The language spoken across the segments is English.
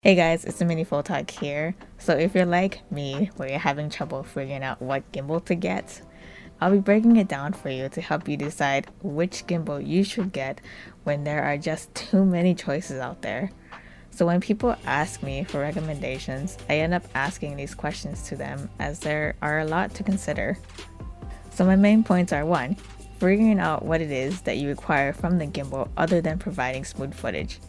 Hey guys, it's a mini full talk here. So if you're like me, where you're having trouble figuring out what gimbal to get, I'll be breaking it down for you to help you decide which gimbal you should get when there are just too many choices out there. So when people ask me for recommendations, I end up asking these questions to them as there are a lot to consider. So my main points are: 1. Figuring out what it is that you require from the gimbal other than providing smooth footage.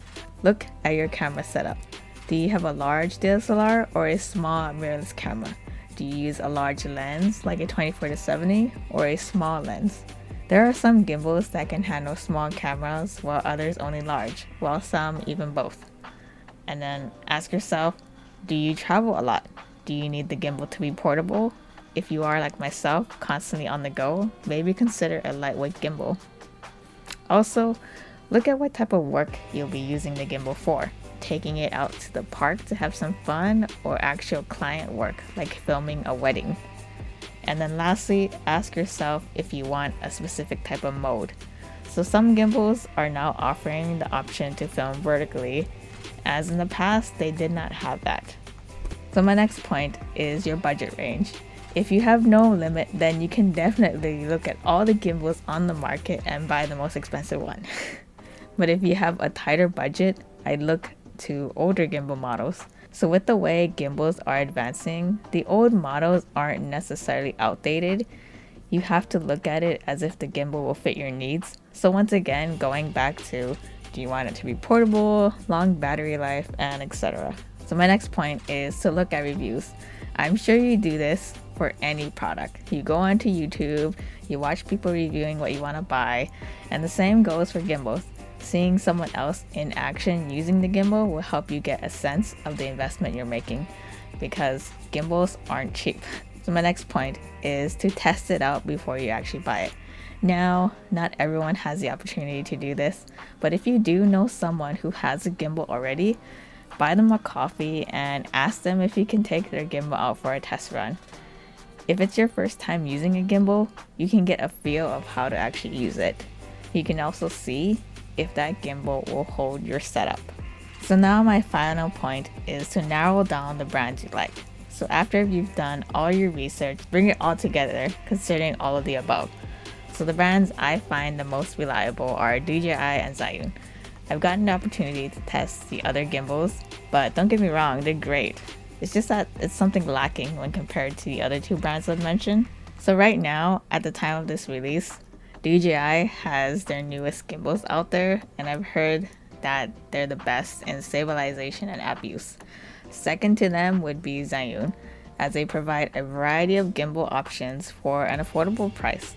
Look at your camera setup. Do you have a large DSLR or a small mirrorless camera? Do you use a large lens like a 24-70 or a small lens? There are some gimbals that can handle small cameras while others only large, while some even both. And then ask yourself, do you travel a lot? Do you need the gimbal to be portable? If you are like myself, constantly on the go, maybe consider a lightweight gimbal. Also, look at what type of work you'll be using the gimbal for. Taking it out to the park to have some fun, or actual client work like filming a wedding. And then lastly, ask yourself if you want a specific type of mode. So some gimbals are now offering the option to film vertically, as in the past they did not have that. So my next point is your budget range. If you have no limit, then you can definitely look at all the gimbals on the market and buy the most expensive one. But if you have a tighter budget, I'd look to older gimbal models. So with the way gimbals are advancing, the old models aren't necessarily outdated. You have to look at it as if the gimbal will fit your needs. So once again, going back to, do you want it to be portable, long battery life, and etc. So my next point is to look at reviews. I'm sure you do this for any product. You go onto YouTube, you watch people reviewing what you want to buy, and the same goes for gimbals. Seeing someone else in action using the gimbal will help you get a sense of the investment you're making, because gimbals aren't cheap. So my next point is to test it out before you actually buy it. Now, not everyone has the opportunity to do this, but if you do know someone who has a gimbal already, buy them a coffee and ask them if you can take their gimbal out for a test run. If it's your first time using a gimbal, you can get a feel of how to actually use it. You can also see if that gimbal will hold your setup. So now my final point is to narrow down the brands you like. So after you've done all your research, bring it all together, considering all of the above. So the brands I find the most reliable are DJI and Zhiyun. I've gotten the opportunity to test the other gimbals, but don't get me wrong, they're great. It's just that it's something lacking when compared to the other two brands I've mentioned. So right now, at the time of this release, DJI has their newest gimbals out there, and I've heard that they're the best in stabilization and app use. Second to them would be Zhiyun, as they provide a variety of gimbal options for an affordable price.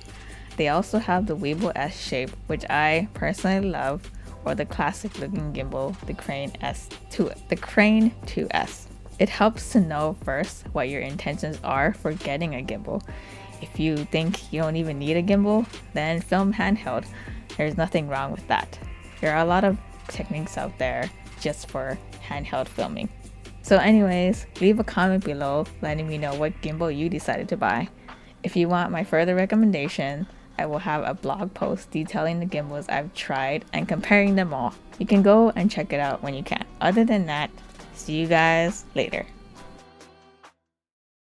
They also have the Weebill S shape, which I personally love, or the classic looking gimbal, the Crane 2S. It helps to know first what your intentions are for getting a gimbal. If you think you don't even need a gimbal, then film handheld. There's nothing wrong with that. There are a lot of techniques out there just for handheld filming. So anyways, leave a comment below letting me know what gimbal you decided to buy. If you want my further recommendation, I will have a blog post detailing the gimbals I've tried and comparing them all. You can go and check it out when you can. Other than that, see you guys later.